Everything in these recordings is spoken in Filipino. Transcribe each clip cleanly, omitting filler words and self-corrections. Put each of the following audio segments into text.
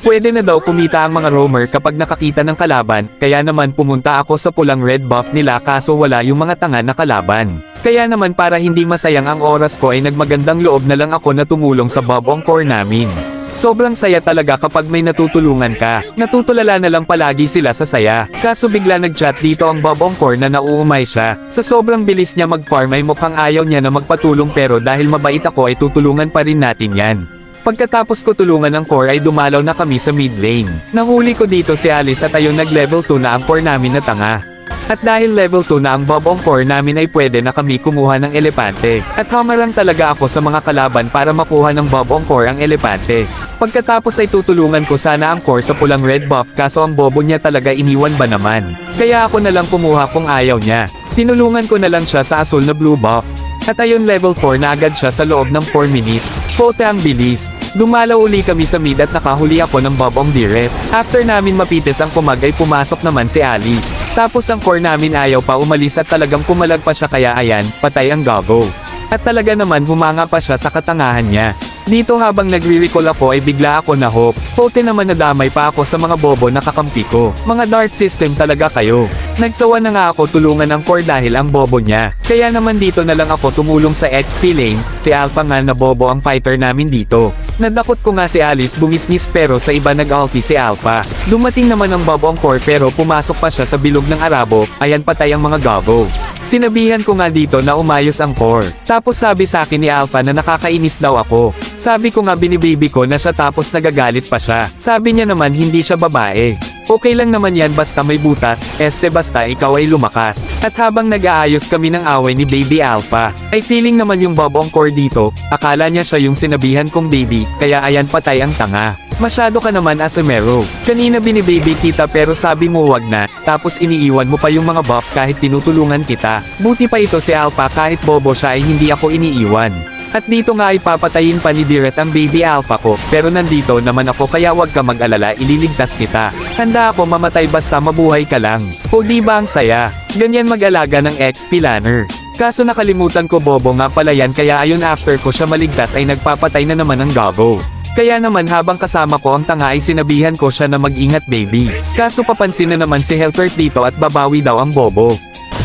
Pwede na daw kumita ang mga roamer kapag nakakita ng kalaban, kaya naman pumunta ako sa pulang red buff nila kaso wala yung mga tanga na kalaban. Kaya naman para hindi masayang ang oras ko ay nagmagandang loob na lang ako na tumulong sa Bob Ong Core namin. Sobrang saya talaga kapag may natutulungan ka. Natutulala na lang palagi sila sa saya. Kaso bigla nag-chat dito ang Bob Ong Core na nauumay siya. Sa sobrang bilis niya mag-farm ay mukhang ayaw niya na magpatulong pero dahil mabait ako ay tutulungan pa rin natin yan. Pagkatapos ko tulungan ng core ay dumalaw na kami sa mid lane. Nahuli ko dito si Alice at ayun nag-level 2 na ang core namin na tanga. At dahil level 2 na ang Bob Ong Core namin ay pwede na kami kumuha ng elepante. At hamarang talaga ako sa mga kalaban para makuha ng Bob Ong Core ang elepante. Pagkatapos ay tutulungan ko sana ang core sa pulang red buff kaso ang bobo niya talaga iniwan ba naman. Kaya ako na lang kumuha kung ayaw niya. Tinulungan ko na lang siya sa asul na blue buff. At ayun level 4 na agad siya sa loob ng 4 minutes. Pote ang bilis. Dumalaw uli kami sa mid at nakahuli ako ng Bob Ong Direct. After namin mapitis ang kumag ay pumasok naman si Alice. Tapos ang core namin ayaw pa umalis at talagang pumalag pa siya kaya ayan, patay ang gago. At talaga naman humanga pa siya sa katangahan niya. Dito habang nagre-recall ako ay bigla ako na hope. Pote naman nadamay pa ako sa mga bobo na kakampi ko. Mga dart system talaga kayo. Nagsawa na nga ako tulungan ng core dahil ang bobo niya. Kaya naman dito na lang ako tumulong sa XP lane. Si Alpha nga na bobo ang fighter namin dito. Nadakot ko nga si Alice bungisnis pero sa iba nag-ulti si Alpha. Dumating naman ang Bob Ong Core pero pumasok pa siya sa bilog ng Arabo. Ayan patay ang mga gago. Sinabihan ko nga dito na umayos ang core. Tapos sabi sa akin ni Alpha na nakakainis daw ako. Sabi ko nga binibaby ko na siya tapos nagagalit pa siya. Sabi niya naman hindi siya babae. Okay lang naman yan basta may butas, basta ikaw ay lumakas. At habang nag-aayos kami ng away ni Baby Alpha, ay feeling naman yung Bob Ong Core dito, akala niya siya yung sinabihan kong baby, kaya ayan patay ang tanga. Masyado ka naman Asamero. Kanina binibaby kita pero sabi mo wag na, tapos iniiwan mo pa yung mga buff kahit tinutulungan kita. Buti pa ito si Alpha kahit bobo siya ay hindi ako iniiwan. At dito nga ay papatayin pa ni Direct ang Baby Alpha ko, pero nandito naman ako kaya wag ka mag-alala ililigtas kita. Handa ako mamatay basta mabuhay ka lang. O di ba ang saya? Ganyan mag-alaga ng XP-laner. Kaso nakalimutan ko bobo nga pala yan kaya ayun after ko siya maligtas ay nagpapatay na naman ng gago. Kaya naman habang kasama ko ang tanga ay sinabihan ko siya na mag-ingat baby. Kaso papansin na naman si Hellturt dito at babawi daw ang bobo.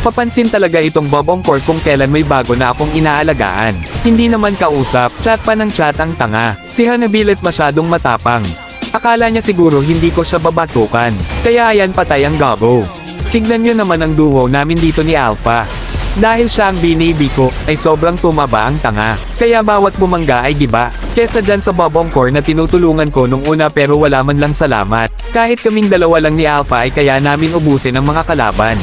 Papansin talaga itong Bob Ong Core kung kailan may bago na akong inaalagaan. Hindi naman kausap, chat pa ng chat ang tanga. Si Hanabilet masyadong matapang. Akala niya siguro hindi ko siya babatukan. Kaya ayan patay ang gago. Tignan nyo naman ang duo namin dito ni Alpha. Dahil siya ang binaby ko, ay sobrang tumaba ang tanga. Kaya bawat bumangga ay giba. Kesa dyan sa Bob Ong Core na tinutulungan ko nung una pero wala man lang salamat. Kahit kaming dalawa lang ni Alpha ay kaya namin ubusin ang mga kalaban.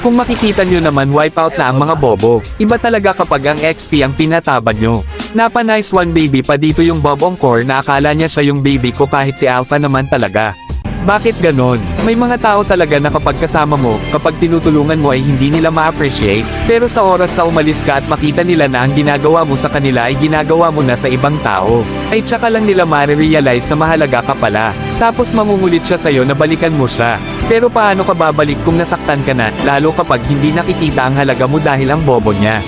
Kung makikita nyo naman wipeout na ang mga bobo. Iba talaga kapag ang XP ang pinataban nyo. Napa nice one baby pa dito yung Bob Ong Core na akala niya siya yung baby ko kahit si Alpha naman talaga. Bakit ganon? May mga tao talaga na kapag kasama mo, kapag tinutulungan mo ay hindi nila ma-appreciate, pero sa oras na umalis ka at makita nila na ang ginagawa mo sa kanila ay ginagawa mo na sa ibang tao, ay tsaka lang nila ma-realize na mahalaga ka pala. Tapos mangungulit siya sa'yo na balikan mo siya. Pero paano ka babalik kung nasaktan ka na, lalo kapag hindi nakikita ang halaga mo dahil ang bobo niya?